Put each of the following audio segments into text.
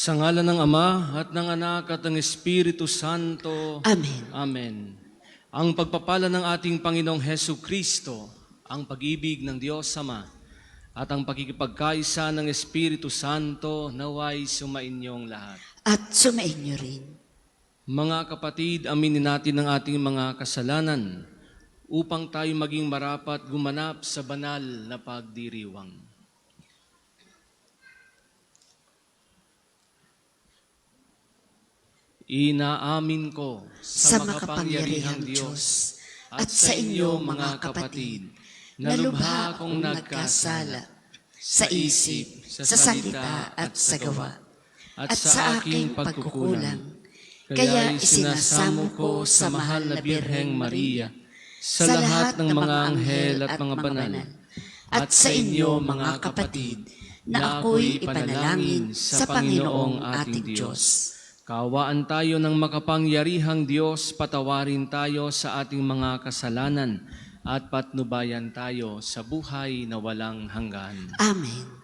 Sa ngalan ng Ama at ng Anak at ng Espiritu Santo. Amen. Amen. Ang pagpapala ng ating Panginoong Hesu Kristo, ang pag-ibig ng Diyos Ama, at ang pakikipagkaisa ng Espiritu Santo naway sumainyong lahat. At sumainyo rin. Mga kapatid, aminin natin ang ating mga kasalanan upang tayo maging marapat gumanap sa banal na pagdiriwang. Inaamin ko Sa makapangyarihang Diyos at sa inyo mga kapatid, na lubha akong nagkasala sa isip, sa salita at sa gawa, at sa aking pagkukulang. Kaya isinasamo ko sa mahal na Birheng Maria, sa lahat ng mga anghel at mga banal, at sa inyo mga kapatid, na ako'y ipanalangin sa Panginoong ating Diyos. Kaawaan tayo ng makapangyarihang Diyos, patawarin tayo sa ating mga kasalanan at patnubayan tayo sa buhay na walang hanggan. Amen.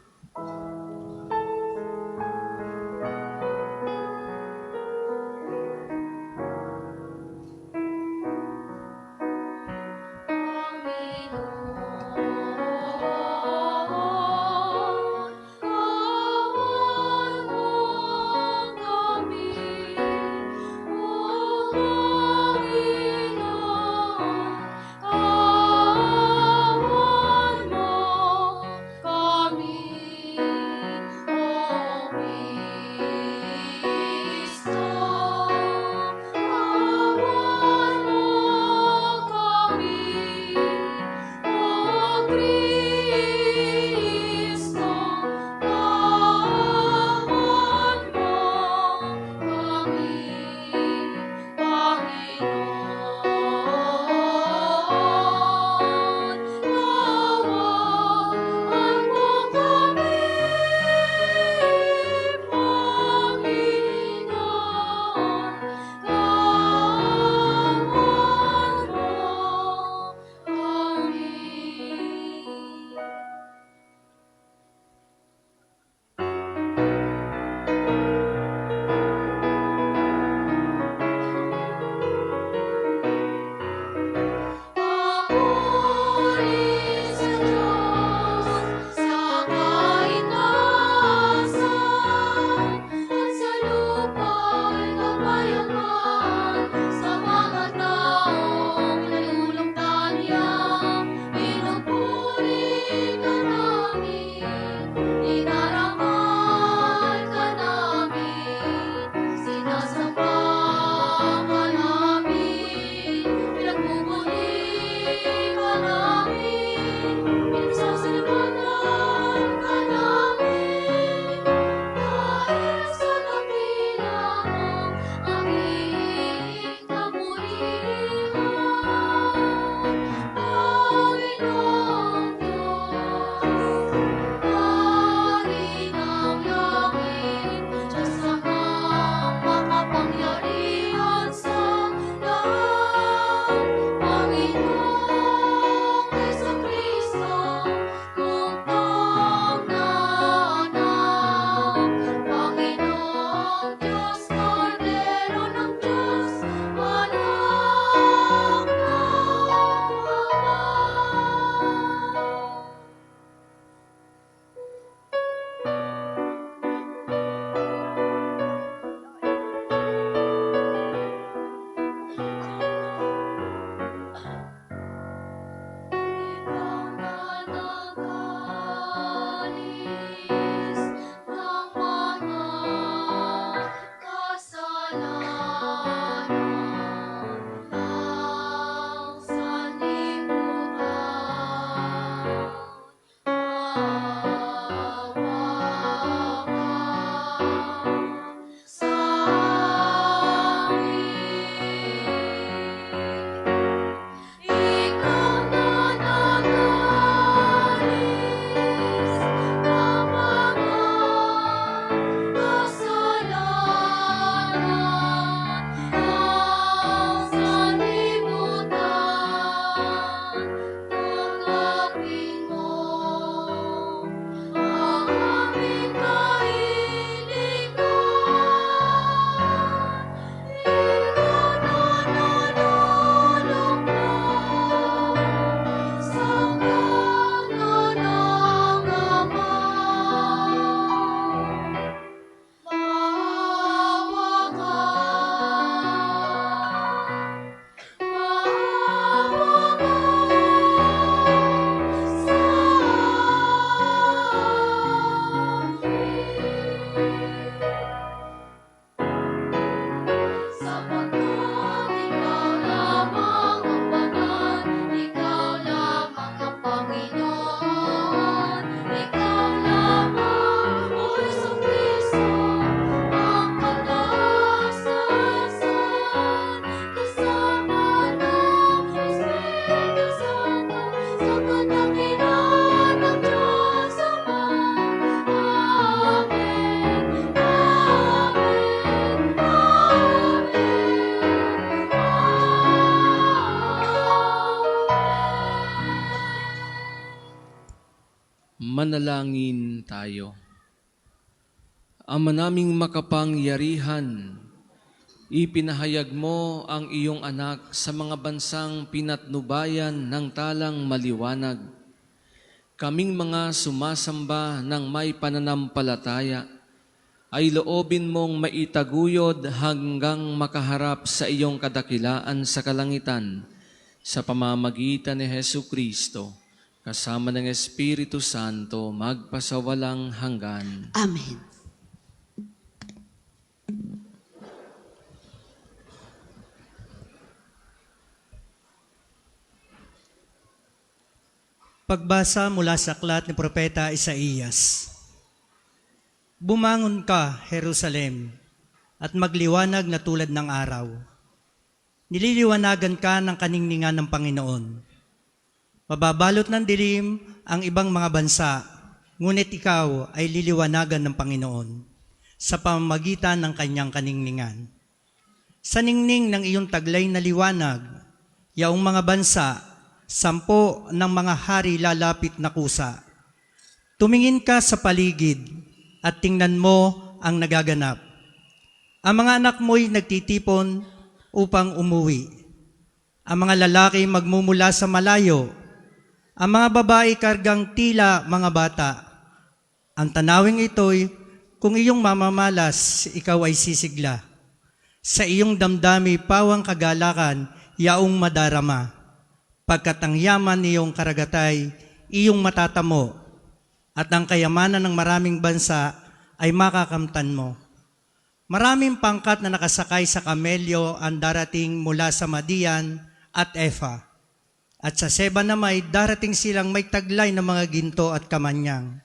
Manalangin tayo. Ama naming makapangyarihan, ipinahayag mo ang iyong anak sa mga bansang pinatnubayan ng talang maliwanag. Kaming mga sumasamba ng may pananampalataya, ay loobin mong maitaguyod hanggang makaharap sa iyong kadakilaan sa kalangitan sa pamamagitan ni Jesucristo, kasama ng Espiritu Santo, magpasawalang hanggan. Amen. Pagbasa mula sa aklat ni Propeta Isaías. Bumangon ka, Jerusalem, at magliwanag na tulad ng araw. Nililiwanagan ka ng kaningningan ng Panginoon. Mababalot ng dilim ang ibang mga bansa, ngunit ikaw ay liliwanagan ng Panginoon sa pamamagitan ng kanyang kaningningan. Sa ningning ng iyong taglay na liwanag, yaong mga bansa, 10 ng mga hari lalapit na kusa. Tumingin ka sa paligid at tingnan mo ang nagaganap. Ang mga anak mo'y nagtitipon upang umuwi. Ang mga lalaki magmumula sa malayo. Ang mga babae kargang tila mga bata. Ang tanawing ito'y, kung iyong mamamalas, ikaw ay sisigla. Sa iyong damdami pawang kagalakan, yaong madarama. Pagkat ang yaman niyong karagatay, iyong matatamo, at ang kayamanan ng maraming bansa ay makakamtan mo. Maraming pangkat na nakasakay sa kamelyo ang darating mula sa Madian at Efa. At sa Seba na may darating silang may taglay ng mga ginto at kamanyang.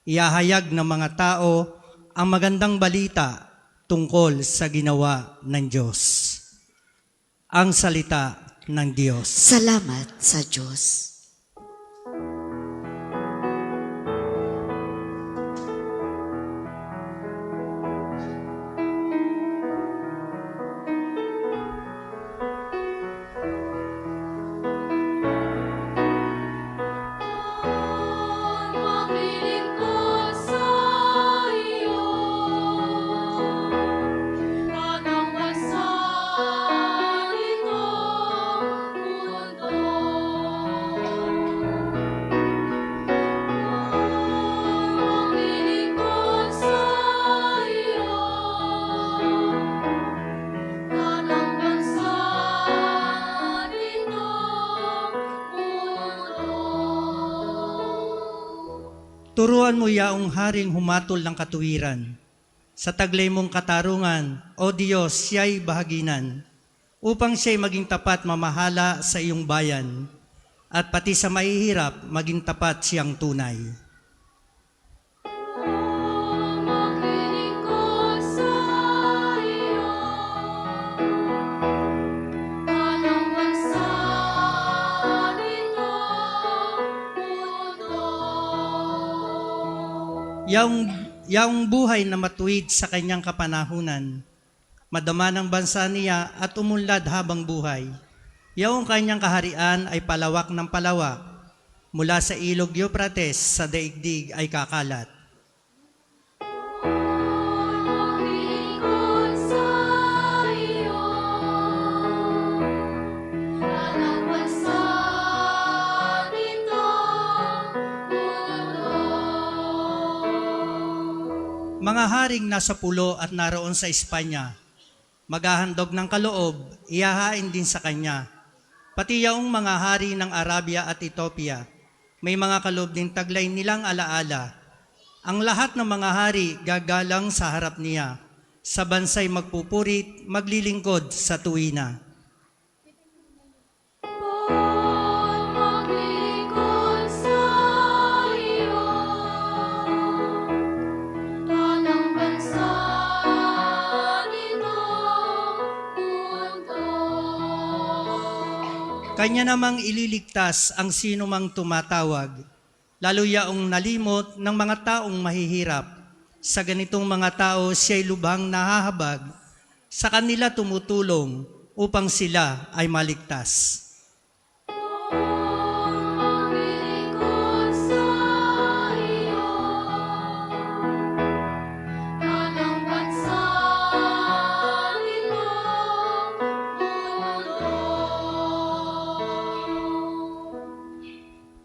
Iahayag ng mga tao ang magandang balita tungkol sa ginawa ng Diyos. Ang salita ng Diyos. Salamat sa Diyos. Turuan mo yaong haring humatol ng katuwiran. Sa taglay mong katarungan, O Diyos, siya'y bahaginan, upang siya'y maging tapat mamahala sa iyong bayan, at pati sa mahihirap, maging tapat siyang tunay. Yaong buhay na matuwid sa kanyang kapanahunan, madama ng bansa niya at umunlad habang buhay. Yaong kanyang kaharian ay palawak ng palawak, mula sa ilog Euphrates sa daigdig ay kakalat. Mga haring nasa pulo at naroon sa Espanya, maghahandog ng kaloob, ihahain din sa kanya. Pati yaong mga hari ng Arabia at Ethiopia, may mga kaloob din taglay nilang alaala. Ang lahat ng mga hari gagalang sa harap niya, sa bansay magpupurit, maglilingkod sa tuwina. Kanya namang ililigtas ang sino mang tumatawag, lalo yaong nalimot ng mga taong mahihirap. Sa ganitong mga tao siya'y lubhang nahahabag, sa kanila tumutulong upang sila ay maligtas.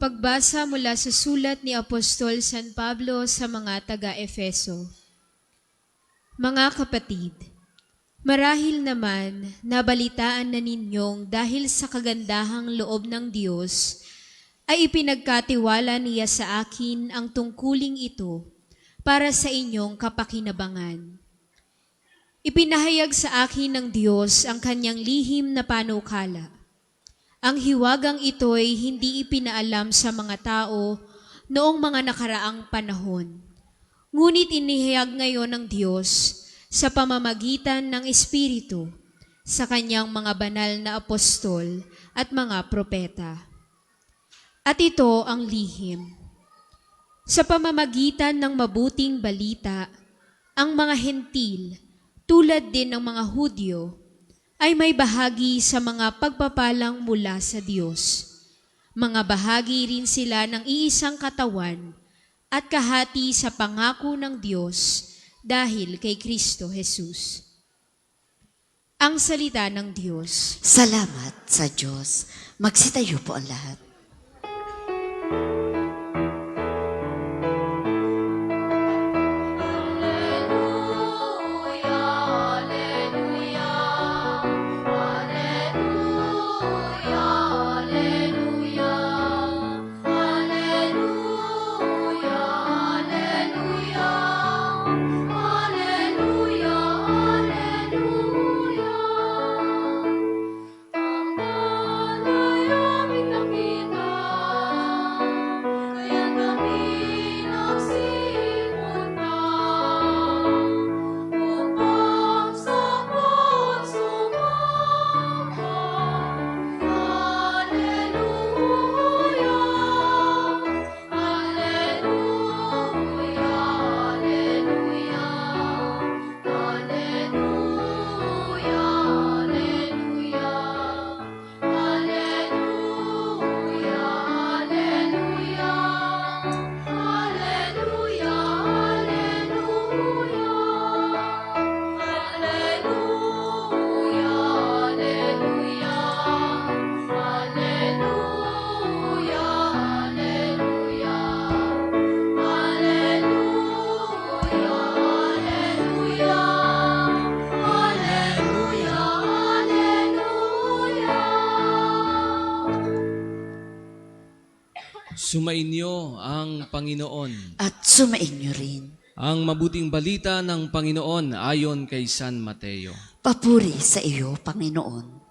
Pagbasa mula sa sulat ni Apostol San Pablo sa mga taga-Efeso. Mga kapatid, marahil naman nabalitaan na ninyong dahil sa kagandahang loob ng Diyos, ay ipinagkatiwala niya sa akin ang tungkuling ito para sa inyong kapakinabangan. Ipinahayag sa akin ng Diyos ang kanyang lihim na panukala. Ang hiwagang ito'y hindi ipinaalam sa mga tao noong mga nakaraang panahon. Ngunit inihayag ngayon ng Diyos sa pamamagitan ng Espiritu sa kanyang mga banal na apostol at mga propeta. At ito ang lihim. Sa pamamagitan ng mabuting balita, ang mga hentil, tulad din ng mga Hudyo, ay may bahagi sa mga pagpapalang mula sa Diyos. Mga bahagi rin sila ng iisang katawan at kahati sa pangako ng Diyos dahil kay Kristo Jesus. Ang salita ng Diyos. Salamat sa Diyos. Magsitayo po ang lahat. Sumainyo ang Panginoon. At sumainyo rin. Ang mabuting balita ng Panginoon ayon kay San Mateo. Papuri sa iyo, Panginoon.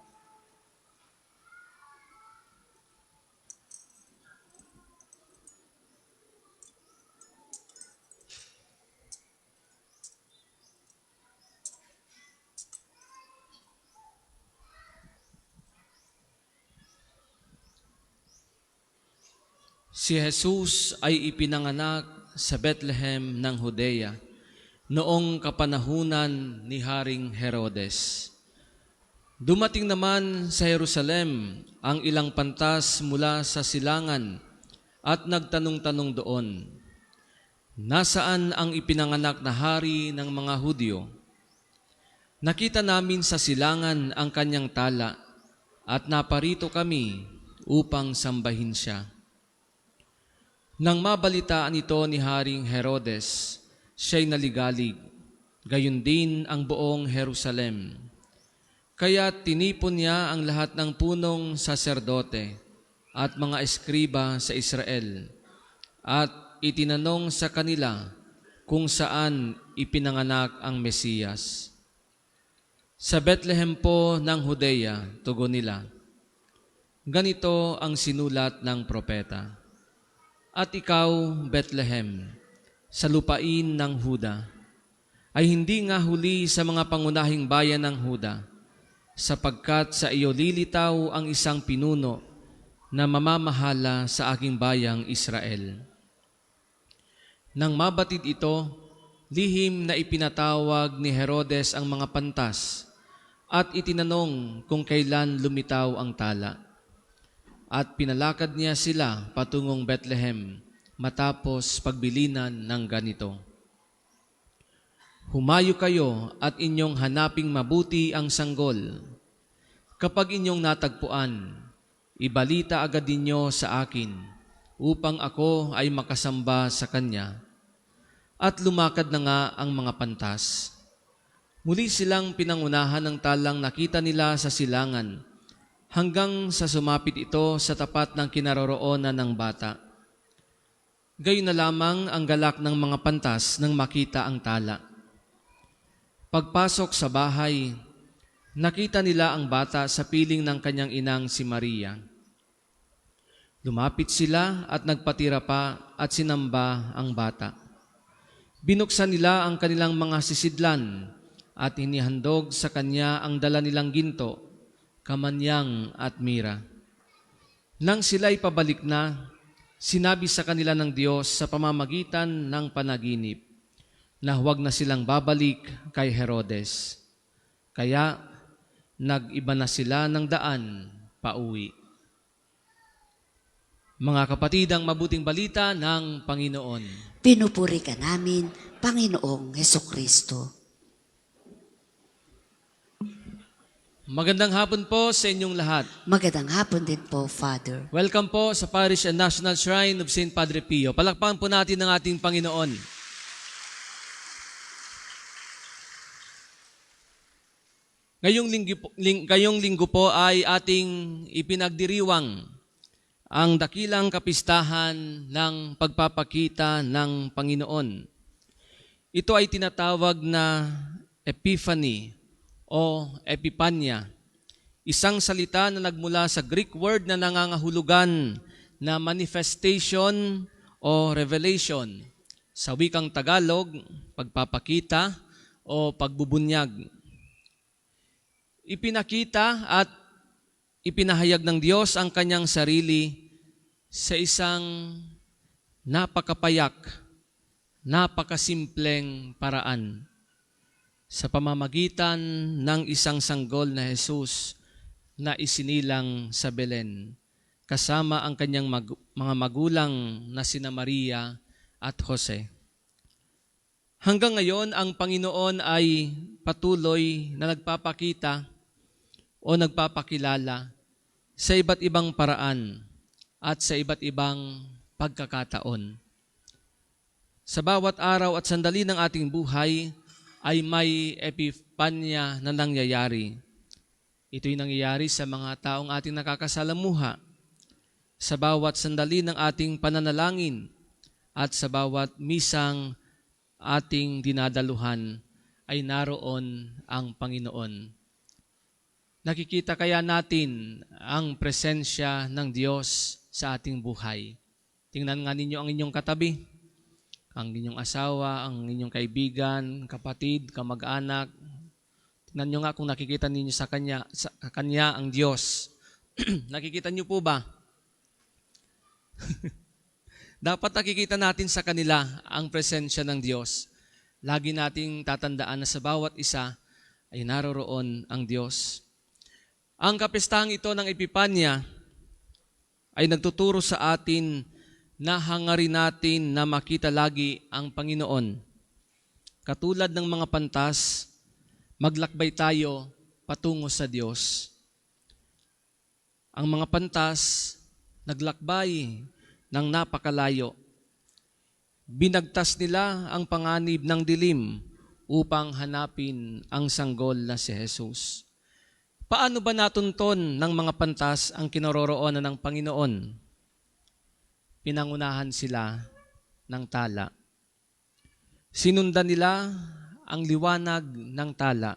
Si Jesus ay ipinanganak sa Bethlehem ng Judea noong kapanahunan ni Haring Herodes. Dumating naman sa Jerusalem ang ilang pantas mula sa silangan at nagtanong-tanong doon, "Nasaan ang ipinanganak na hari ng mga Hudyo? Nakita namin sa silangan ang kanyang tala at naparito kami upang sambahin siya." Nang mabalitaan ito ni Haring Herodes, siya'y naligalig, gayon din ang buong Jerusalem. Kaya tinipon niya ang lahat ng punong saserdote at mga eskriba sa Israel at itinanong sa kanila kung saan ipinanganak ang Mesiyas. "Sa Bethlehem po ng Judea," tugon nila. Ganito ang sinulat ng propeta, "At ikaw, Bethlehem, sa lupain ng Huda, ay hindi nga huli sa mga pangunahing bayan ng Huda, sapagkat sa iyo lilitaw ang isang pinuno na mamamahala sa aking bayang Israel. Nang mabatid ito, lihim na ipinatawag ni Herodes ang mga pantas at itinanong kung kailan lumitaw ang tala. At pinalakad niya sila patungong Bethlehem matapos pagbilinan ng ganito. Humayo kayo at inyong hanaping mabuti ang sanggol. Kapag inyong natagpuan, ibalita agad ninyo sa akin upang ako ay makasamba sa kanya. At lumakad na nga ang mga pantas. Muli silang pinangunahan ng talang nakita nila sa silangan hanggang sa sumapit ito sa tapat ng kinaroroonan ng bata. Gayon na lamang ang galak ng mga pantas nang makita ang tala. Pagpasok sa bahay, nakita nila ang bata sa piling ng kanyang inang si Maria. Lumapit sila at nagpatira pa at sinamba ang bata. Binuksan nila ang kanilang mga sisidlan at inihandog sa kanya ang dala nilang ginto, kamanyang at mira. Nang sila'y pabalik na, sinabi sa kanila ng Diyos sa pamamagitan ng panaginip na huwag na silang babalik kay Herodes. Kaya nag-iba na sila ng daan pauwi. Mga kapatid, ang mabuting balita ng Panginoon. Pinupuri ka namin, Panginoong Hesukristo. Magandang hapon po sa inyong lahat. Magandang hapon din po, Father. Welcome po sa Parish and National Shrine of St. Padre Pio. Palakpakan po natin ang ating Panginoon. Ngayong linggo po ay ating ipinagdiriwang ang dakilang kapistahan ng pagpapakita ng Panginoon. Ito ay tinatawag na Epiphany o Epipanya, isang salita na nagmula sa Greek word na nangangahulugan na manifestation o revelation. Sa wikang Tagalog, pagpapakita o pagbubunyag. Ipinakita at ipinahayag ng Diyos ang kanyang sarili sa isang napakapayak, napakasimpleng paraan. Sa pamamagitan ng isang sanggol na Jesus na isinilang sa Belen, kasama ang kanyang mga magulang na sina Maria at Jose. Hanggang ngayon, ang Panginoon ay patuloy na nagpapakita o nagpapakilala sa iba't ibang paraan at sa iba't ibang pagkakataon. Sa bawat araw at sandali ng ating buhay ay may epipanya na nangyayari. Ito'y nangyayari sa mga taong ating nakakasalamuha, sa bawat sandali ng ating pananalangin at sa bawat misang ating dinadaluhan ay naroon ang Panginoon. Nakikita kaya natin ang presensya ng Diyos sa ating buhay. Tingnan nga ninyo ang inyong katabi, ang inyong asawa, ang inyong kaibigan, kapatid, kamag-anak. Tingnan nyo nga kung nakikita ninyo sa Kanya ang Diyos. Nakikita nyo po ba? Dapat nakikita natin sa kanila ang presensya ng Diyos. Lagi nating tatandaan na sa bawat isa ay naroroon ang Diyos. Ang kapistahang ito ng Epipanya ay nagtuturo sa atin na hangarin natin na makita lagi ang Panginoon. Katulad ng mga pantas, maglakbay tayo patungo sa Diyos. Ang mga pantas, naglakbay ng napakalayo. Binagtas nila ang panganib ng dilim upang hanapin ang sanggol na si Jesus. Paano ba natunton ng mga pantas ang kinaroroonan ng Panginoon? Pinangunahan sila ng tala. Sinundan nila ang liwanag ng tala.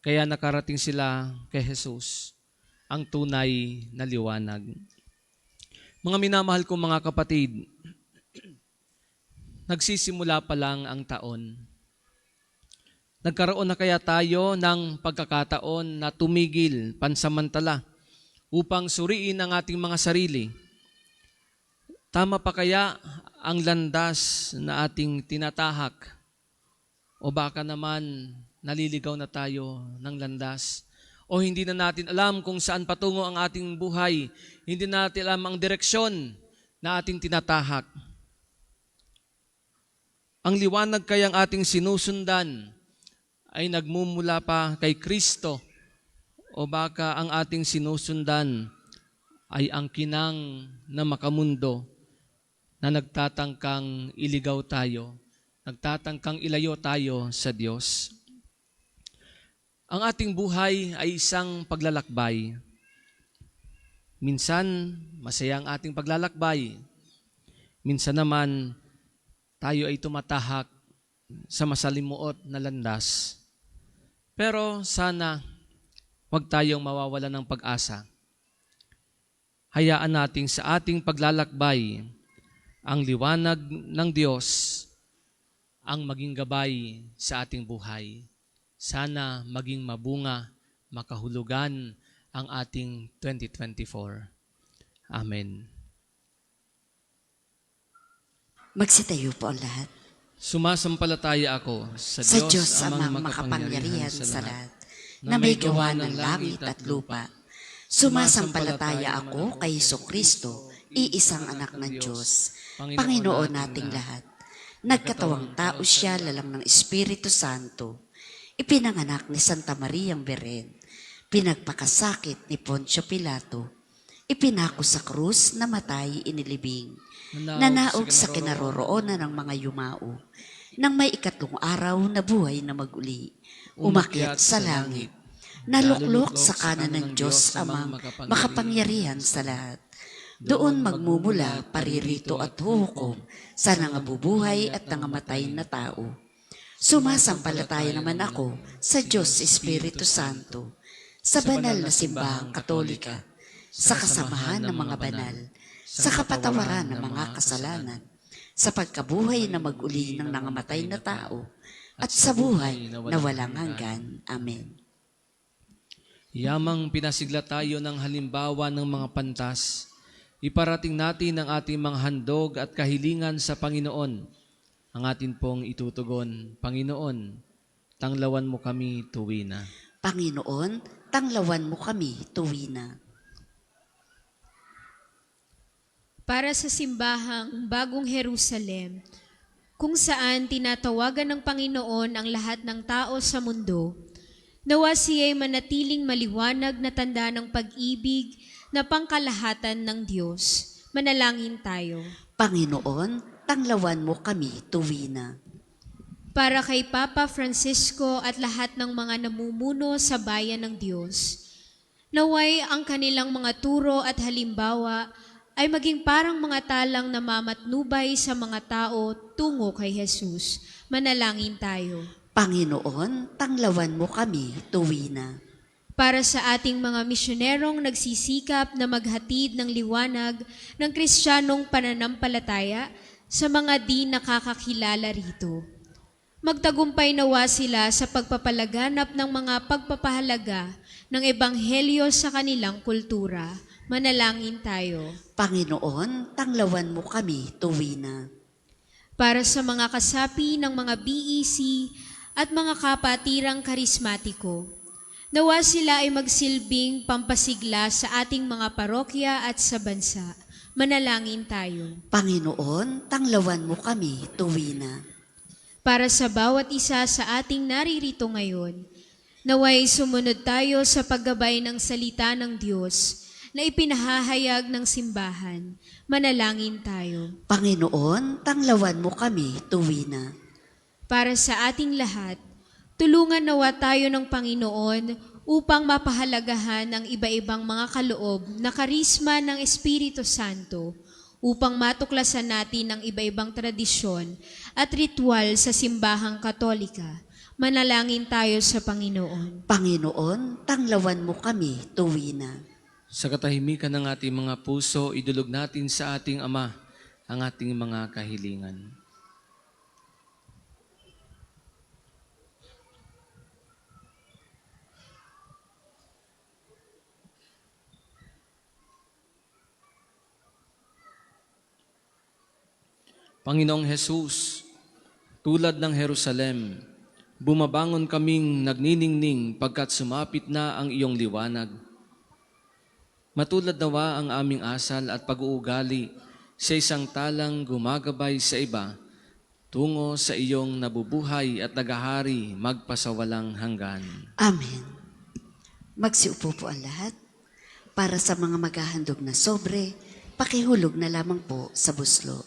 Kaya nakarating sila kay Jesus, ang tunay na liwanag. Mga minamahal kong mga kapatid, nagsisimula pa lang ang taon. Nagkaroon na kaya tayo ng pagkakataon na tumigil pansamantala upang suriin ang ating mga sarili? Tama pa kaya ang landas na ating tinatahak? O baka naman naliligaw na tayo ng landas? O hindi na natin alam kung saan patungo ang ating buhay? Hindi na natin alam ang direksyon na ating tinatahak? Ang liwanag kayang ating sinusundan ay nagmumula pa kay Kristo, o baka ang ating sinusundan ay ang kinang na makamundo na nagtatangkang iligaw tayo, nagtatangkang ilayo tayo sa Diyos. Ang ating buhay ay isang paglalakbay. Minsan, masaya ang ating paglalakbay. Minsan naman, tayo ay tumatahak sa masalimuot na landas. Pero sana, huwag tayong mawawalan ng pag-asa. Hayaan natin sa ating paglalakbay ang liwanag ng Diyos ang maging gabay sa ating buhay. Sana maging mabunga, makahulugan ang ating 2024. Amen. Magsitayo po ang lahat. Sumasampalataya ako sa Sa Diyos Amang amang makapangyarihan sa lahat, na may gawa ng langit at lupa. Sumasampalataya ako kay Jesucristo, iisang anak ng Diyos, Panginoon nating lahat. Nagkatawang tao siya lalang ng Espiritu Santo. Ipinanganak ni Santa Mariang Beren. Pinagpakasakit ni Poncio Pilato. Ipinako sa krus, namatay, inilibing. Nanaog sa kinaroroonan ng mga yumao. Nang may ikatlong araw na buhay na maguli, umakyat sa langit, naluklok sa kanan ng Diyos amang makapangyarihan sa lahat. Doon magmumula paririto at huhukom sa nangabubuhay at nangamatay na tao. Sumasampalataya naman ako sa Diyos Espiritu Santo, sa banal na simbahang katolika, sa kasamahan ng mga banal, sa kapatawaran ng mga kasalanan, sa pagkabuhay na mag-uli ng nangamatay na tao, at sa buhay na walang hanggan. Amen. Yamang pinasigla tayo ng halimbawa ng mga pantas, iparating natin ang ating mga handog at kahilingan sa Panginoon. Ang atin pong itutugon, Panginoon, tanglawan mo kami tuwina. Panginoon, tanglawan mo kami tuwina. Para sa simbahang Bagong Jerusalem, kung saan tinatawagan ng Panginoon ang lahat ng tao sa mundo, nawa siya'y manatiling maliwanag na tanda ng pag-ibig na pangkalahatan ng Diyos. Manalangin tayo. Panginoon, tanglawan mo kami tuwina. Para kay Papa Francisco at lahat ng mga namumuno sa bayan ng Diyos, naway ang kanilang mga turo at halimbawa ay maging parang mga talang namamatnubay sa mga tao tungo kay Jesus. Manalangin tayo. Panginoon, tanglawan mo kami tuwina. Para sa ating mga misyonerong nagsisikap na maghatid ng liwanag ng Kristiyanong pananampalataya sa mga di nakakakilala rito. Magtagumpay nawa sila sa pagpapalaganap ng mga pagpapahalaga ng Ebanghelyo sa kanilang kultura. Manalangin tayo. Panginoon, tanglawan mo kami tuwina. Para sa mga kasapi ng mga BEC at mga kapatirang karismatiko, nawa sila ay magsilbing pampasigla sa ating mga parokya at sa bansa. Manalangin tayo. Panginoon, tanglawan mo kami tuwina. Para sa bawat isa sa ating naririto ngayon, naway sumunod tayo sa paggabay ng salita ng Diyos na ipinahahayag ng simbahan. Manalangin tayo. Panginoon, tanglawan mo kami tuwina. Para sa ating lahat, tulungan nawa tayo ng Panginoon upang mapahalagahan ang iba-ibang mga kaloob na karisma ng Espiritu Santo, upang matuklasan natin ang iba-ibang tradisyon at ritual sa simbahang katolika. Manalangin tayo sa Panginoon. Panginoon, tanglawan mo kami tuwina. Sa katahimikan ng ating mga puso, idulog natin sa ating Ama ang ating mga kahilingan. Panginoong Hesus, tulad ng Jerusalem, bumabangon kaming nagniningning pagkat sumapit na ang iyong liwanag. Matulad nawa ang aming asal at pag-uugali sa isang talang gumagabay sa iba, tungo sa iyong nabubuhay at nagahari magpasawalang hanggan. Amen. Magsiupo po ang lahat. Para sa mga maghahandog na sobre, pakihulog na lamang po sa buslo.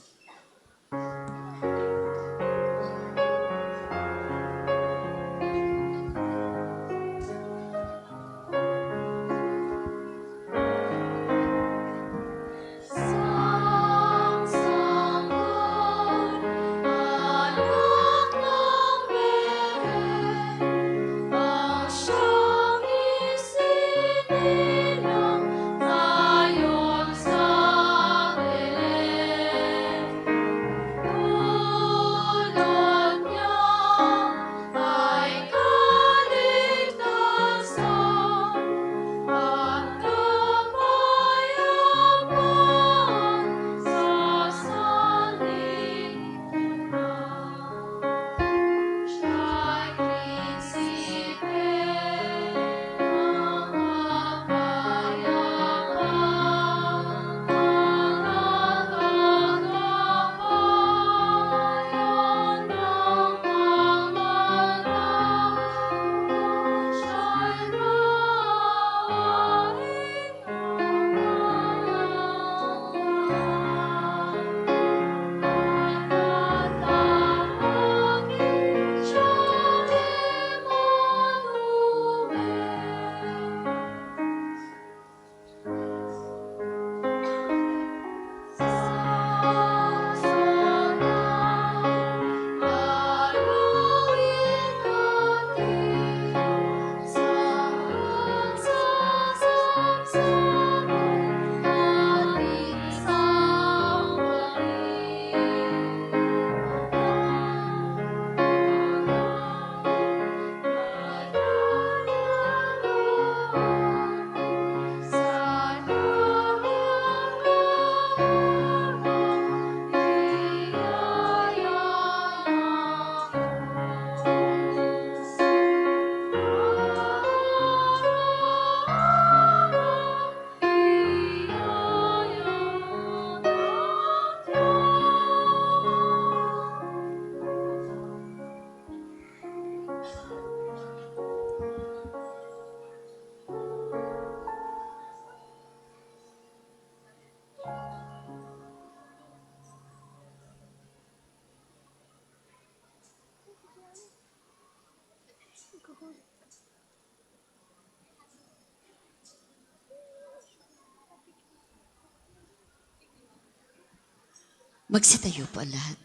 Magsitayo po ang lahat.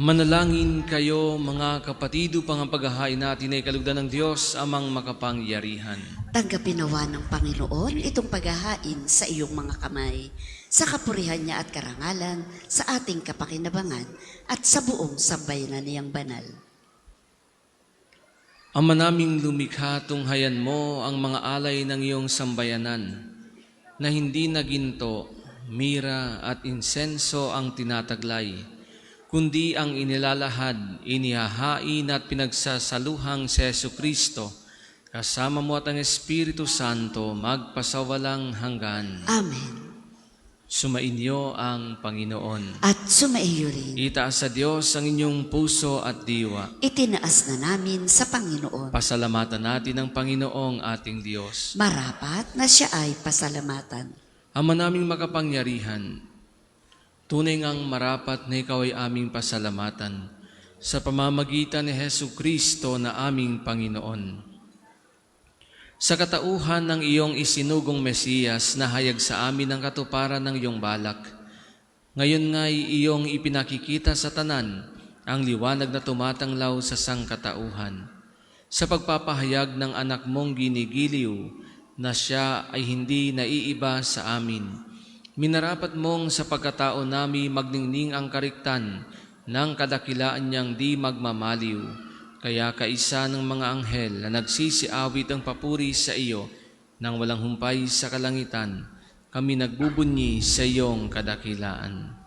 Manalangin kayo mga kapatid upang ang paghahain natin ay kalugdan ng Diyos amang makapangyarihan. Tanggapin nawa ng Panginoon itong paghahain sa iyong mga kamay, sa kapurihan niya at karangalan, sa ating kapakinabangan, at sa buong sambayanan niyang banal. Ama naming lumikha, tunghayan mo ang mga alay ng iyong sambayanan, na hindi na ginto, mira at insenso ang tinataglay, kundi ang inilalahad, inihahain at pinagsasaluhang si Jesucristo, kasama mo at ang Espiritu Santo, magpasawalang hanggan. Amen. Sumainyo ang Panginoon. At sumaiyo rin. Itaas sa Diyos ang inyong puso at diwa. Itinaas na namin sa Panginoon. Pasalamatan natin ang Panginoong ating Diyos. Marapat na siya ay pasalamatan. Ama naming makapangyarihan, tunay ngang marapat na ikaw ay aming pasalamatan sa pamamagitan ni Jesucristo na aming Panginoon. Sa katauhan ng iyong isinugong Mesiyas na hayag sa amin ang katuparan ng iyong balak, ngayon nga'y iyong ipinakikita sa tanan ang liwanag na tumatanglaw sa sangkatauhan. Sa pagpapahayag ng anak mong ginigiliw na siya ay hindi naiiba sa amin, Minarapat mong sa pagkatao nami magningning ang kariktan ng kadakilaan niyang di magmamaliw. Kaya kaisa ng mga anghel na nagsisiawit ang papuri sa iyo nang walang humpay sa kalangitan, kami nagbubunyi sa iyong kadakilaan.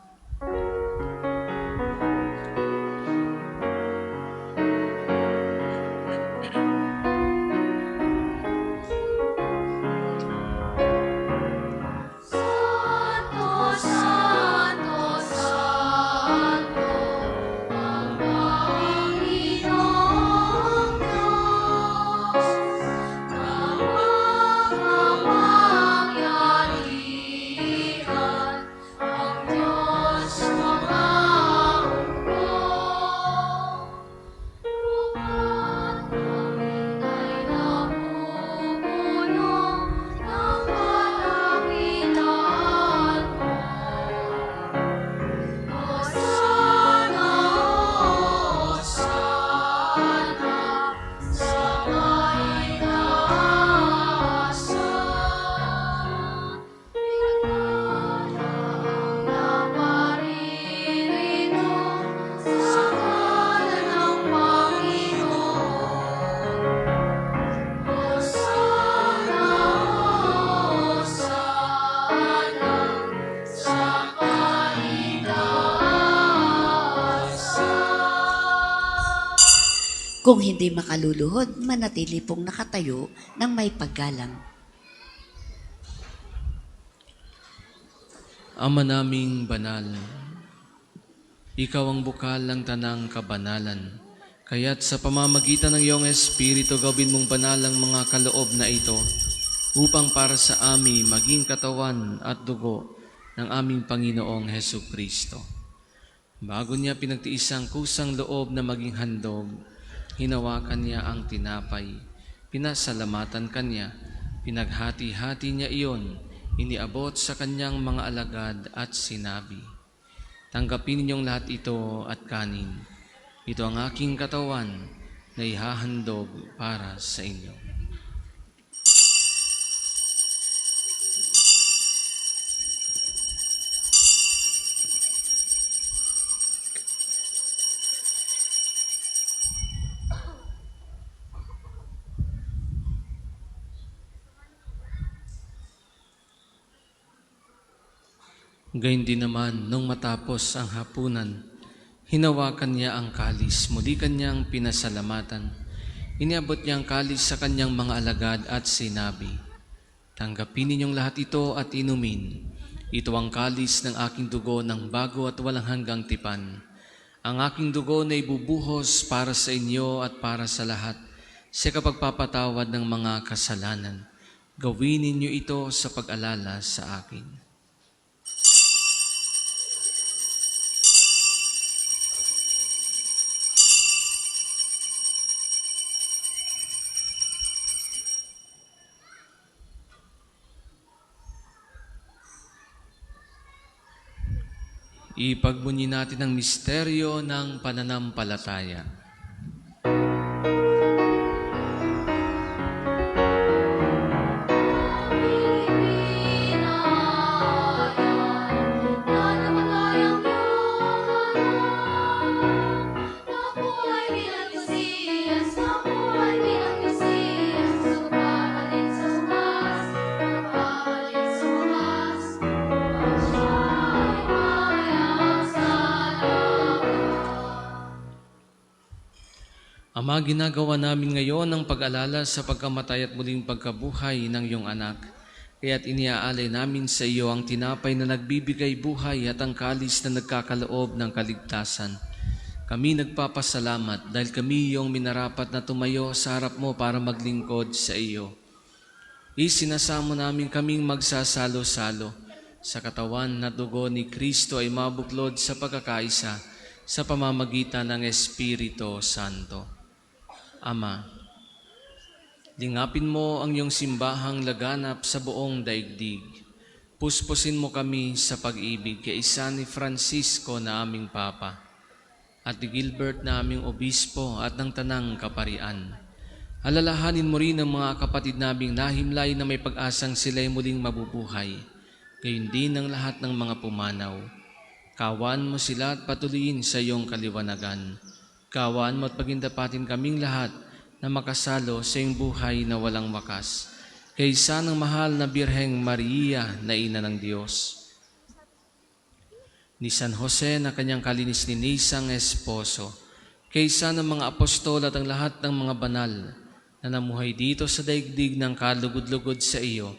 Kung hindi makaluluhod, manatili pong nakatayo ng may paggalang. Ama naming banal, ikaw ang bukal ng tanang kabanalan. Kaya't sa pamamagitan ng iyong Espiritu, gawin mong banal ang mga kaloob na ito upang para sa amin maging katawan at dugo ng aming Panginoong Hesukristo. Bago niya pinagtiis ang kusang loob na maging handog, hinawakan niya ang tinapay, pinasalamatan kanya, pinaghati-hati niya iyon, iniabot sa kanyang mga alagad at sinabi, "Tanggapin ninyong lahat ito at kanin. Ito ang aking katawan na ihahandog para sa inyo." Gayun din naman, nung matapos ang hapunan, hinawakan niya ang kalis, muli kanyang pinasalamatan. Iniabot niya ang kalis sa kanyang mga alagad at sinabi, "Tanggapin ninyong lahat ito at inumin. Ito ang kalis ng aking dugo ng bago at walang hanggang tipan. Ang aking dugo na ibubuhos para sa inyo at para sa lahat sa kapagpapatawad ng mga kasalanan. Gawin ninyo ito sa pag-alala sa akin." Ipagbunyi natin ang misteryo ng pananampalataya. Ama, ginagawa namin ngayon ang pag-alala sa pagkamatay at muling pagkabuhay ng iyong anak. Kaya't iniaalay namin sa iyo ang tinapay na nagbibigay buhay at ang kalis na nagkakaloob ng kaligtasan. Kami nagpapasalamat dahil kami iyong minarapat na tumayo sa harap mo para maglingkod sa iyo. Isinasamo namin kaming magsasalo-salo sa katawan na dugo ni Kristo ay mabuklod sa pagkakaisa sa pamamagitan ng Espiritu Santo. Ama, lingapin mo ang iyong simbahang laganap sa buong daigdig. Puspusin mo kami sa pag-ibig kay isa ni Francisco na aming Papa at ni Gilbert na aming Obispo at ng Tanang Kaparian. Alalahanin mo rin ang mga kapatid naming nahimlay na may pag-asang sila'y muling mabubuhay. gayon din ang lahat ng mga pumanaw. Kawan mo sila at patuloyin sa iyong kaliwanagan. Kawan mo at pagindapatin kaming lahat na makasalo sa iyong buhay na walang wakas. Kaysa ng mahal na Birheng Maria na Ina ng Diyos, ni San Jose na kanyang kalinis-linisang esposo, kaysa ng mga apostol at ang lahat ng mga banal na namuhay dito sa daigdig ng kalugod-lugod sa iyo,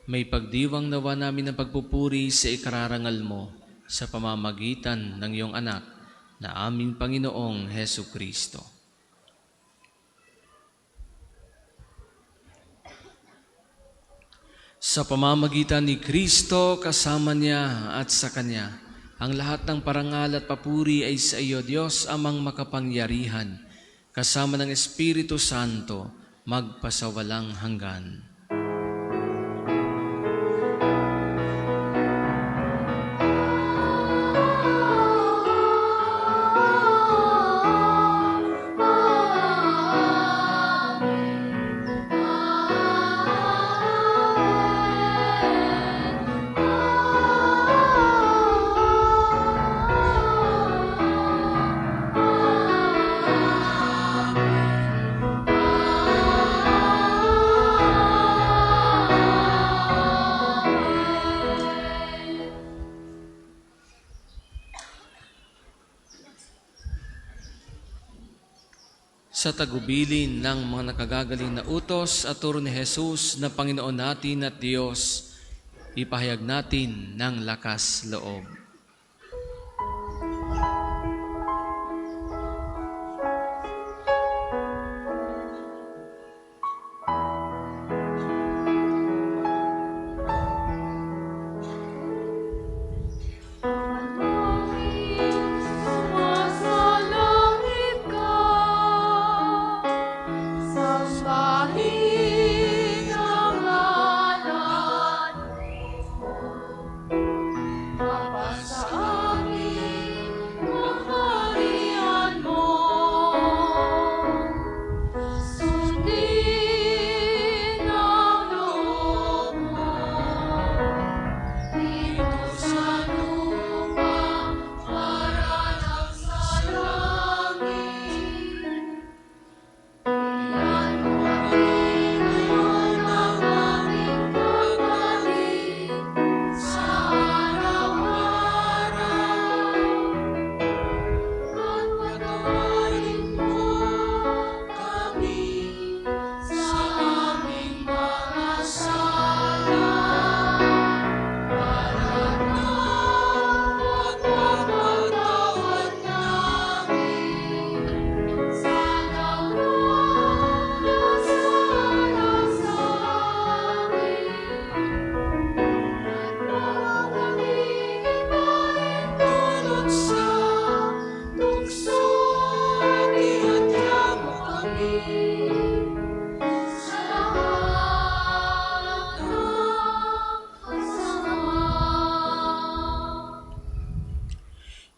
may pagdiwang nawa namin ng pagpupuri sa ikararangal mo sa pamamagitan ng iyong anak na aming Panginoong Hesu Kristo. Sa pamamagitan ni Kristo, kasama niya at sa Kanya, ang lahat ng parangal at papuri ay sa iyo, Diyos amang makapangyarihan, kasama ng Espiritu Santo, magpasawalang hanggan. Sa tagubilin ng mga nakagagaling na utos at turo ni Jesus na Panginoon natin at Diyos, ipahayag natin ng lakas loob.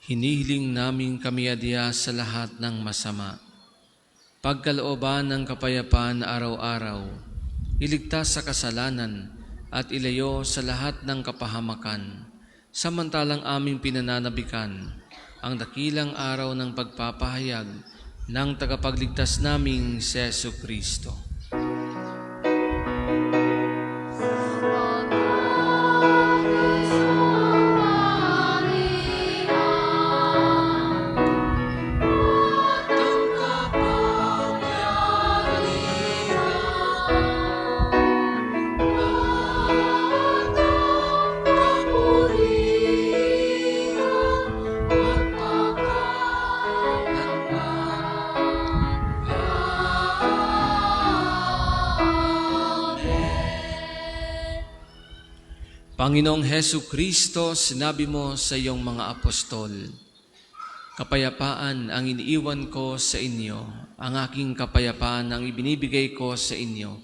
Hinihiling namin kami adya sa lahat ng masama. Pagkalooban ng kapayapaan araw-araw, iligtas sa kasalanan at ilayo sa lahat ng kapahamakan, samantalang aming pinananabikan ang dakilang araw ng pagpapahayag ng tagapagligtas naming si Jesu Kristo. Panginoong Hesu Kristo, sinabi mo sa iyong mga apostol, kapayapaan ang iniiwan ko sa inyo, ang aking kapayapaan ang ibinibigay ko sa inyo.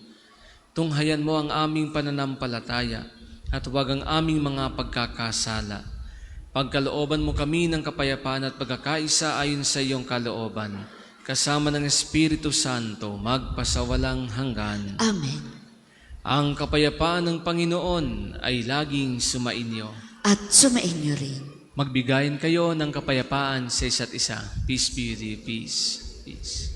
Tunghayan mo ang aming pananampalataya at huwag ang aming mga pagkakasala. Pagkalooban mo kami ng kapayapaan at pagkakaisa ayon sa iyong kalooban, kasama ng Espiritu Santo, magpasawalang hanggan. Amen. Ang kapayapaan ng Panginoon ay laging sumainyo. At sumainyo rin. Magbigayin kayo ng kapayapaan sa isa't isa. Peace be with you. Peace. Peace.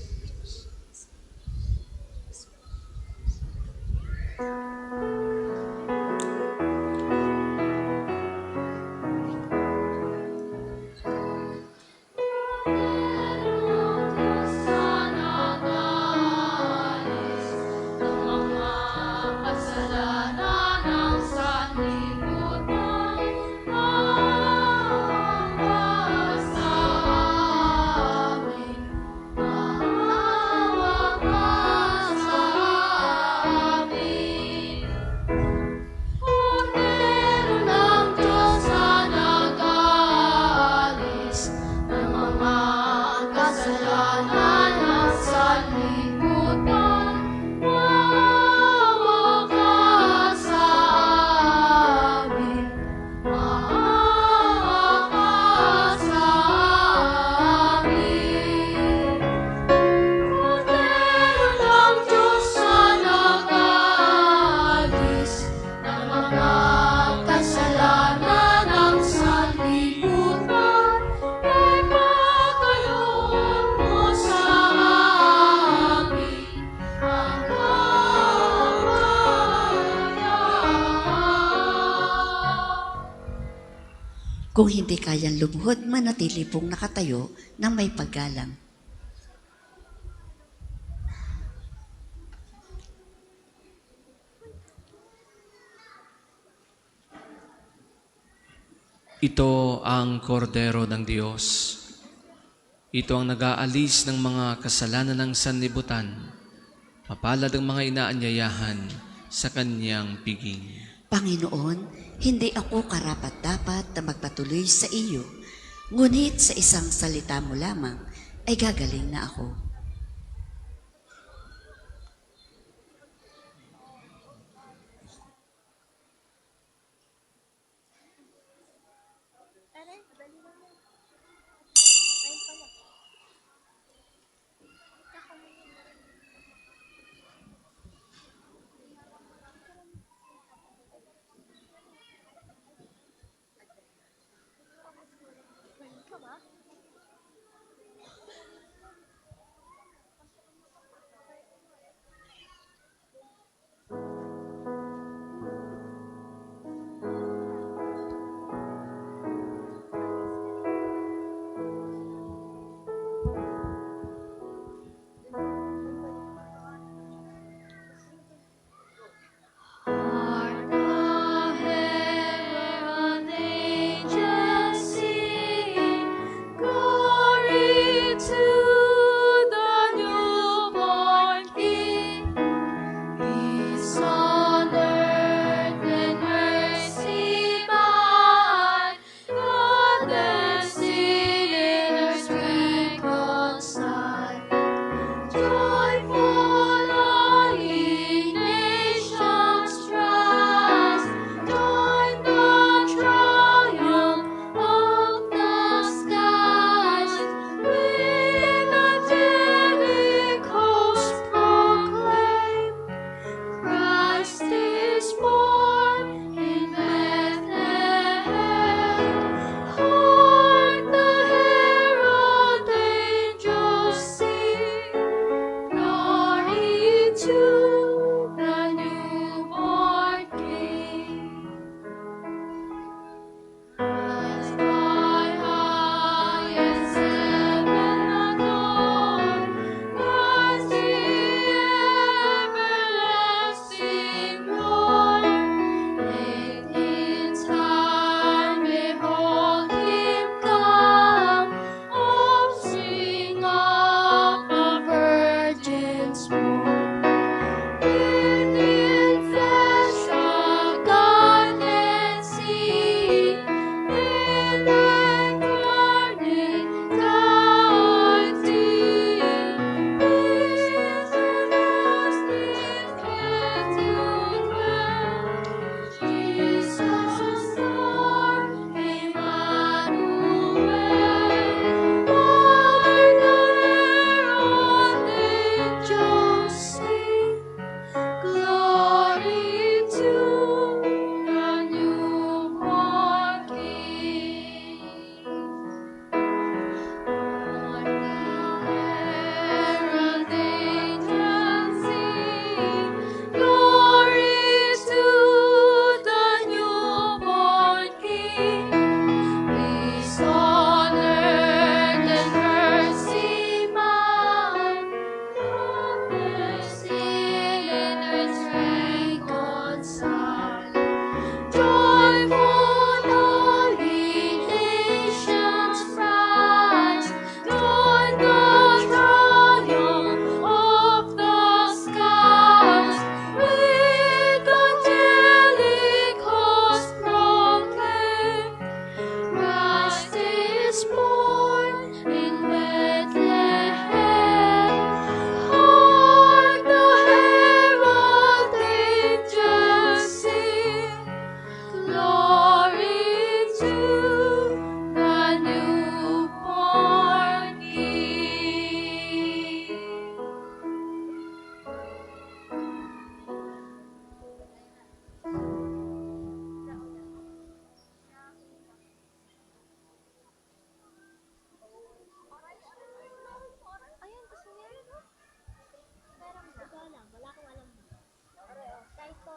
Kung hindi kayang lumuhod, manatili pong nakatayo ng may paggalang. Ito ang kordero ng Diyos. Ito ang nag-aalis ng mga kasalanan ng sanlibutan. Mapalad ang mga inaanyayahan sa kanyang piging. Panginoon, hindi ako karapat-dapat na magpatuloy sa iyo, ngunit sa isang salita mo lamang ay gagaling na ako.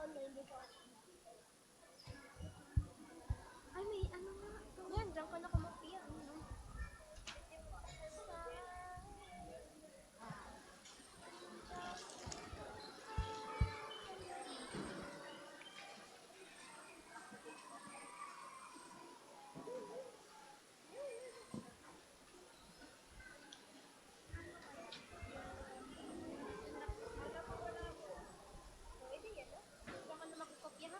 Ay, may ano nga. Yan, diyan ka nakamapia. Ano? Pwede yan, no? Diyan ka na makikopya, ha?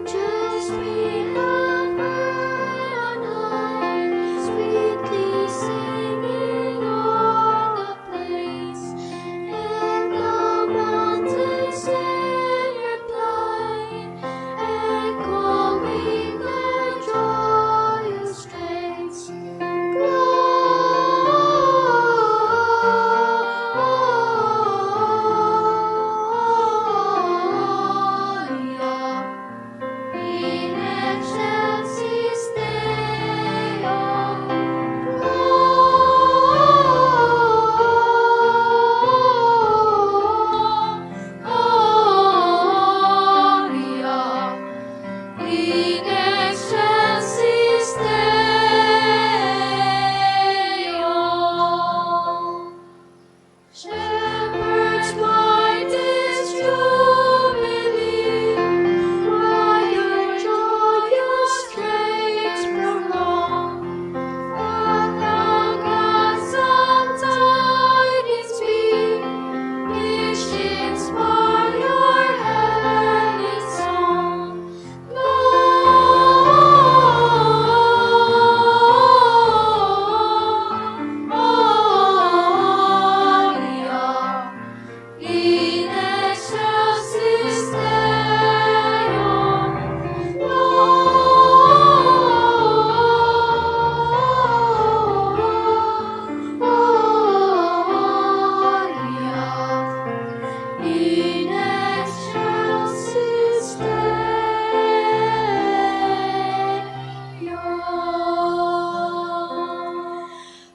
Just we have heard on high, sweetly singing o'er the place, and the mountains in reply, echoing their joyous strains. Gloria in excelsis Deo. Gloria in excelsis Deo. Shepherds, white is jubilee, choir joyous strains prolong. What the gladsome tidings be, which inspire heaven's song. Gloria in excelsis Deo. Gloria in excelsis Deo.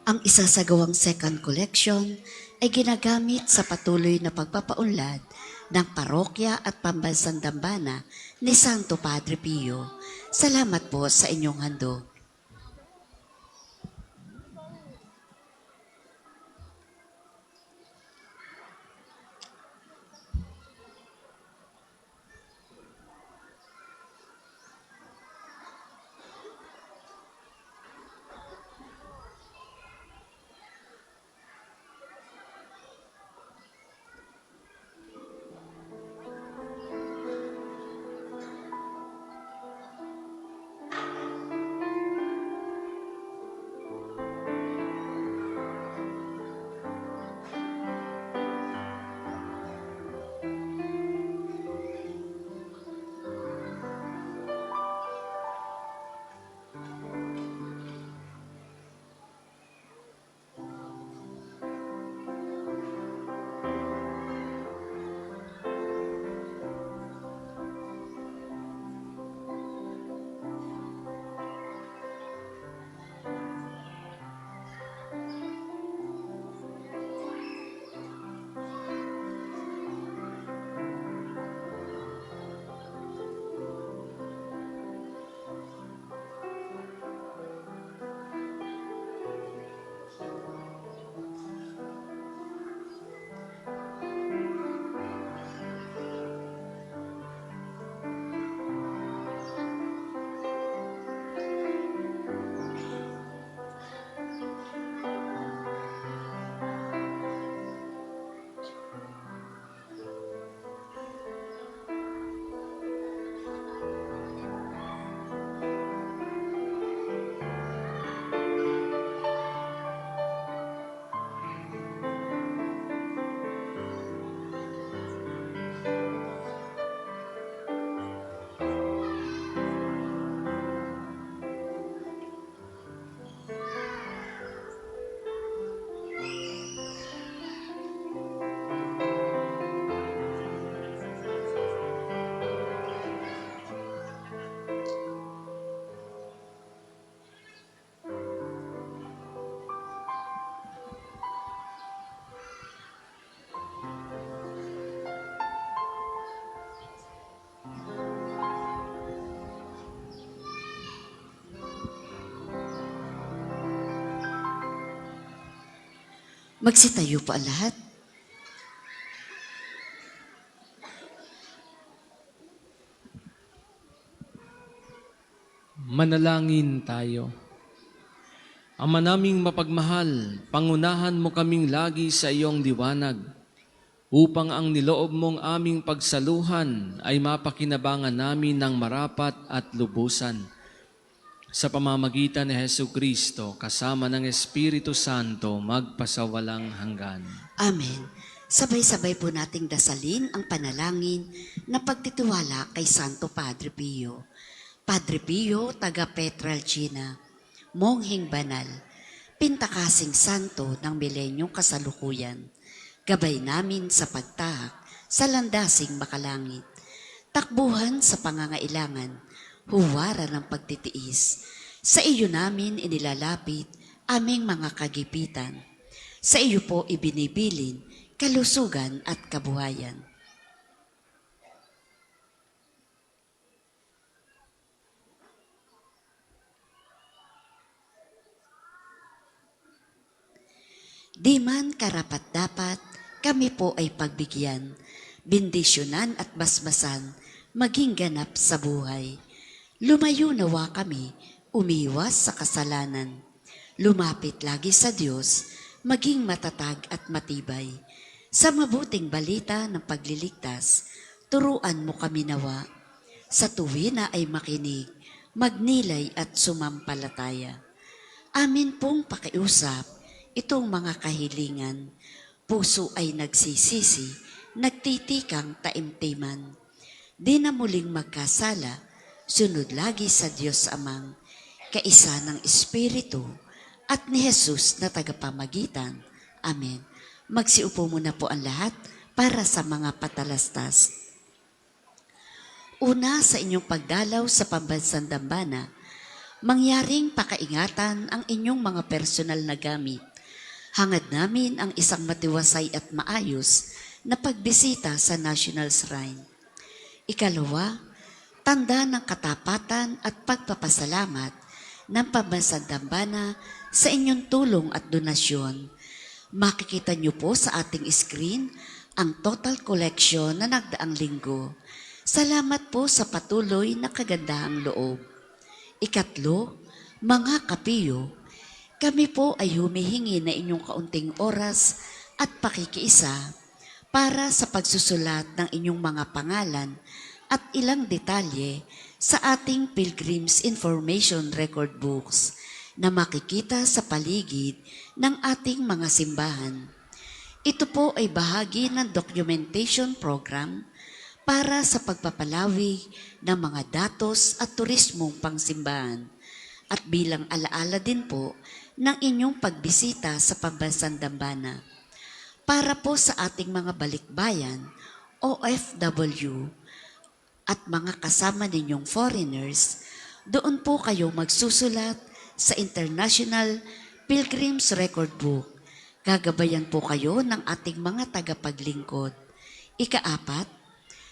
Ang isasagawang second collection ay ginagamit sa patuloy na pagpapaunlad ng parokya at pambansang dambana ni Santo Padre Pio. Salamat po sa inyong handog. Magsitayo po ang lahat. Manalangin tayo. Ama naming mapagmahal, pangunahan mo kaming lagi sa iyong liwanag, upang ang niloob mong aming pagsaluhan ay mapakinabangan namin ng marapat at lubusan. Sa pamamagitan ni Hesu Kristo, kasama ng Espiritu Santo, magpasawalang hanggan. Amen. Sabay-sabay po nating dasalin ang panalangin na pagtitiwala kay Santo Padre Pio. Padre Pio, taga Petralcina, mongheng banal, pintakasing santo ng milenyong kasalukuyan, gabay namin sa pagtahak sa landasing makalangit, takbuhan sa pangangailangan, huwaran ng pagtitiis. Sa iyo namin inilalapit aming mga kagipitan. Sa iyo po ibinibilin kalusugan at kabuhayan. Di man karapat-dapat, kami po ay pagbigyan, bendisyonan at basbasan, maging ganap sa buhay. Lumayo nawa kami, umiwas sa kasalanan. Lumapit lagi sa Diyos, maging matatag at matibay. Sa mabuting balita ng pagliligtas, turuan mo kami nawa. Sa tuwina ay makinig, magnilay at sumampalataya. Amin pong pakiusap, itong mga kahilingan, puso ay nagsisisi, nagtitikang taimtiman. Di na muling magkasala, sunod lagi sa Diyos Amang, kaisa ng Espiritu, at ni Jesus na tagapamagitan. Amen. Magsiupo muna po ang lahat para sa mga patalastas. Una sa inyong pagdalaw sa pambansang dambana, mangyaring pakaingatan ang inyong mga personal na gamit. Hangad namin ang isang matiwasay at maayos na pagbisita sa National Shrine. Ikalawa, tanda ng katapatan at pagpapasalamat ng pambansang dambana sa inyong tulong at donasyon. Makikita niyo po sa ating screen ang total collection na nagdaang linggo. Salamat po sa patuloy na kagandahang loob. Ikatlo, mga kapiyo, kami po ay humihingi na inyong kaunting oras at pakikiisa para sa pagsusulat ng inyong mga pangalan at ilang detalye sa ating Pilgrim's Information Record Books na makikita sa paligid ng ating mga simbahan. Ito po ay bahagi ng documentation program para sa pagpapalawig ng mga datos at turismong pangsimbahan at bilang alaala din po ng inyong pagbisita sa pambansang dambana. Para po sa ating mga balikbayan, OFW, at mga kasama ninyong foreigners, doon po kayo magsusulat sa International Pilgrim's Record Book. Gagabayan po kayo ng ating mga tagapaglingkod. Ikaapat,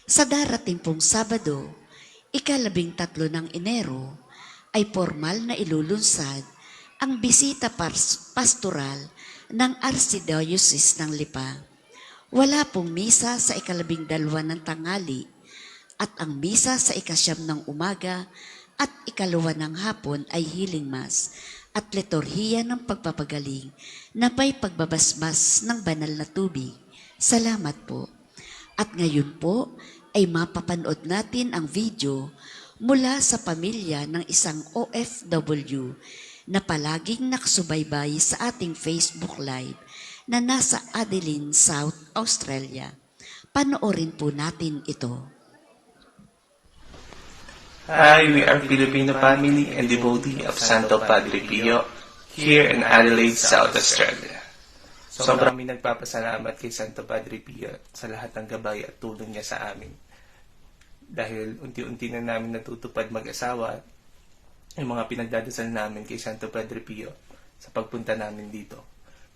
sa darating pong Sabado, 13 ng Enero, ay formal na ilulunsad ang bisita pastoral ng Archdiocese ng Lipa. Wala pong misa sa 12 ng tanghali at ang misa sa 9 ng umaga at 2 ng hapon ay healing mass at liturhiya ng pagpapagaling na may pagbabasbas ng banal na tubig. Salamat po. At ngayon po ay mapapanood natin ang video mula sa pamilya ng isang OFW na palaging nakasubaybay sa ating Facebook Live na nasa Adeline, South Australia. Panoorin po natin ito. Hi, we are Filipino family and devotee of Santo Padre Pio here in Adelaide, South Australia. Sobrang kami nagpapasalamat kay Santo Padre Pio sa lahat ng gabay at tulong niya sa amin. Dahil unti-unti na namin natutupad mag-asawa yung mga pinagdadasal namin kay Santo Padre Pio sa pagpunta namin dito.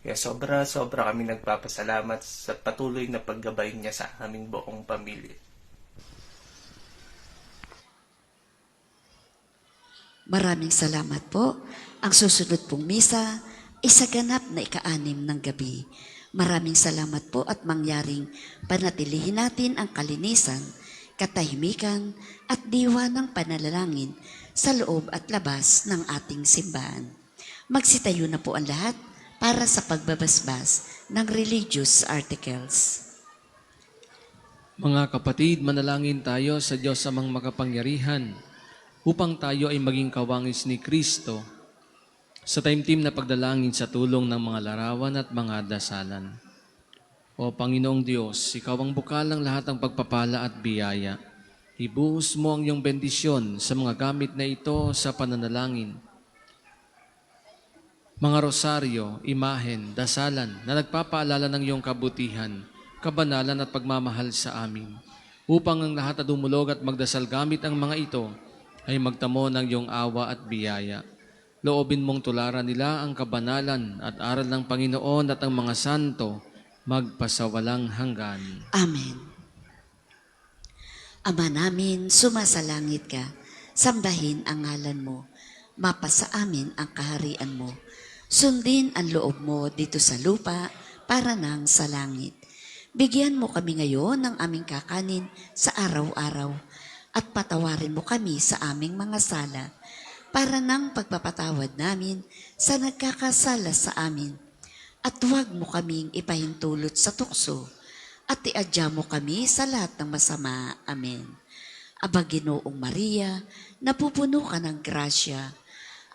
Kaya sobra kami nagpapasalamat sa patuloy na paggabay niya sa aming buong pamilya. Maraming salamat po. Ang susunod pong misa isaganap na ika-6 ng gabi. Maraming salamat po at mangyaring panatilihin natin ang kalinisan, katahimikan at diwa ng panalangin sa loob at labas ng ating simbahan. Magsitayo na po ang lahat para sa pagbabasbas ng religious articles. Mga kapatid, manalangin tayo sa Diyos amang makapangyarihan upang tayo ay maging kawangis ni Kristo sa taimtim na pagdalangin sa tulong ng mga larawan at mga dasalan. O Panginoong Diyos, Ikaw ang bukal ng lahat ng pagpapala at biyaya. Ibuhos mo ang iyong bendisyon sa mga gamit na ito sa pananalangin. Mga rosaryo, imahen, dasalan na nagpapaalala ng iyong kabutihan, kabanalan at pagmamahal sa amin, upang ang lahat na dumulog at magdasal gamit ang mga ito ay magtamo ng iyong awa at biyaya. Loobin mong tularan nila ang kabanalan at aral ng Panginoon at ang mga santo magpasawalang hanggan. Amen. Ama namin, sumasalangit ka, sambahin ang ngalan mo, mapasa amin ang kaharian mo, sundin ang loob mo dito sa lupa para nang sa langit. Bigyan mo kami ngayon ng aming kakanin sa araw-araw at patawarin mo kami sa aming mga sala para nang pagpapatawad namin sa nagkakasala sa amin. At huwag mo kaming ipahintulot sa tukso at iadya mo kami sa lahat ng masama. Amen. Aba Ginoong Maria, napupuno ka ng grasya.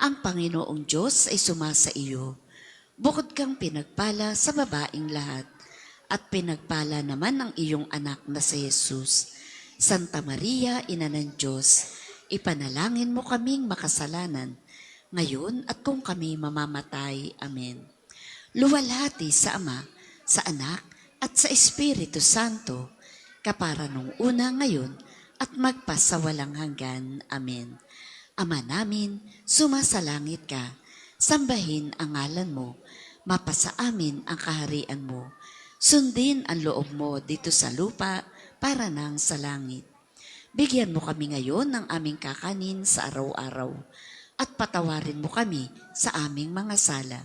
Ang Panginoong Diyos ay sumasa iyo. Bukod kang pinagpala sa babaing lahat, at pinagpala naman ang iyong anak na si Jesus. Santa Maria, Ina ng Diyos, ipanalangin mo kaming makasalanan, ngayon at kung kami mamamatay. Amen. Luwalhati sa Ama, sa Anak, at sa Espiritu Santo, kapara nung una ngayon, at magpasawalang hanggan. Amen. Ama namin, sumasalangit ka, sambahin ang ngalan mo, mapasa amin ang kaharian mo, sundin ang loob mo dito sa lupa para nang sa langit. Bigyan mo kami ngayon ng aming kakanin sa araw-araw at patawarin mo kami sa aming mga sala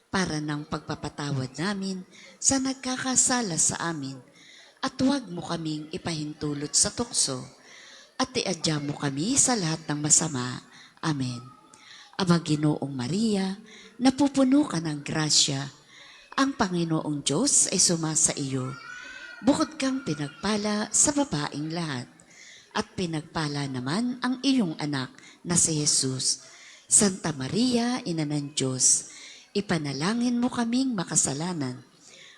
para nang pagpapatawad namin sa nagkakasala sa amin, at huwag mo kaming ipahintulot sa tukso at iadya mo kami sa lahat ng masama. Amen. Ama Ginoong Maria, napupuno ka ng grasya, ang Panginoong Diyos ay sumasa iyo. Bukod kang pinagpala sa babaing lahat, at pinagpala naman ang iyong anak na si Jesus. Santa Maria, Ina ng Diyos, ipanalangin mo kaming makasalanan,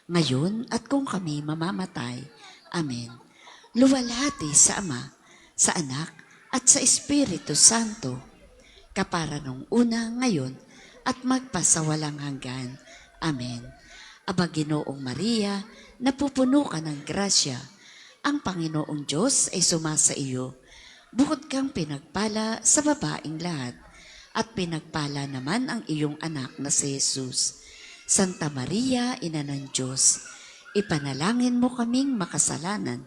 ngayon at kung kami mamamatay. Amen. Luwalhati sa Ama, sa Anak, at sa Espiritu Santo, kapara nung una, ngayon, at magpasawalang hanggan. Amen. Aba Ginoong Maria, napupuno ka ng grasya, ang Panginoong Diyos ay sumasa iyo. Bukod kang pinagpala sa babaing lahat, at pinagpala naman ang iyong anak na si Jesus. Santa Maria, Ina ng Diyos, ipanalangin mo kaming makasalanan,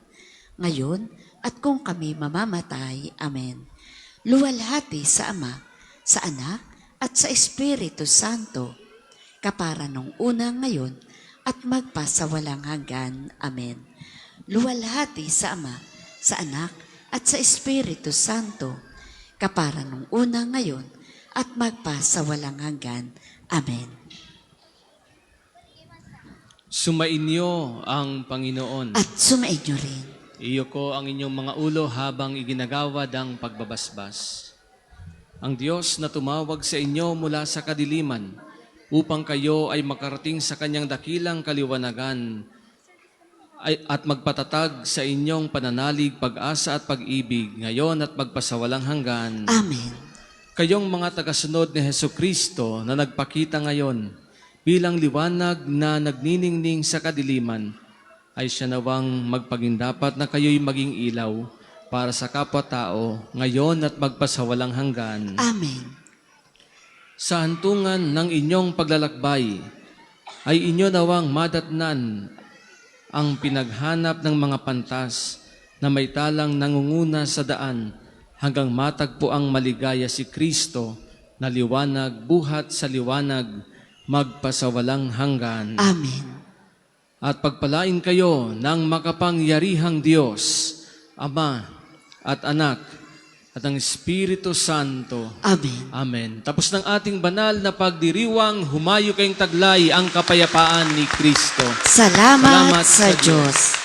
ngayon at kung kami mamamatay. Amen. Luwalhati sa Ama, sa Anak, at sa Espiritu Santo, kapara nung una, ngayon, at magpasawalang hanggan. Amen. Luwalhati sa Ama, sa Anak, at sa Espiritu Santo, kapara nung una, ngayon, at magpasawalang hanggan. Amen. Sumainyo ang Panginoon. At sumainyo rin. Iyo ko ang inyong mga ulo habang iginagawad ang pagbabasbas. Ang Diyos na tumawag sa inyo mula sa kadiliman upang kayo ay makarating sa kanyang dakilang kaliwanagan at magpatatag sa inyong pananalig, pag-asa at pag-ibig ngayon at magpasawalang hanggan. Amen. Kayong mga tagasunod ni Hesukristo na nagpakita ngayon bilang liwanag na nagniningning sa kadiliman, ay siya nawang magpagindapat na kayo'y maging ilaw para sa kapwa-tao ngayon at magpasawalang hanggan. Amen. Sa hantungan ng inyong paglalakbay, ay inyo nawang madatnan ang pinaghanap ng mga pantas na may talang nangunguna sa daan hanggang matagpo ang maligaya si Kristo na liwanag buhat sa liwanag magpasawalang hanggan. Amen. At pagpalain kayo ng makapangyarihang Diyos, Ama at Anak at ang Espiritu Santo. Amen. Amen. Tapos ng ating banal na pagdiriwang, humayo kayong taglay ang kapayapaan ni Kristo. Salamat sa Diyos.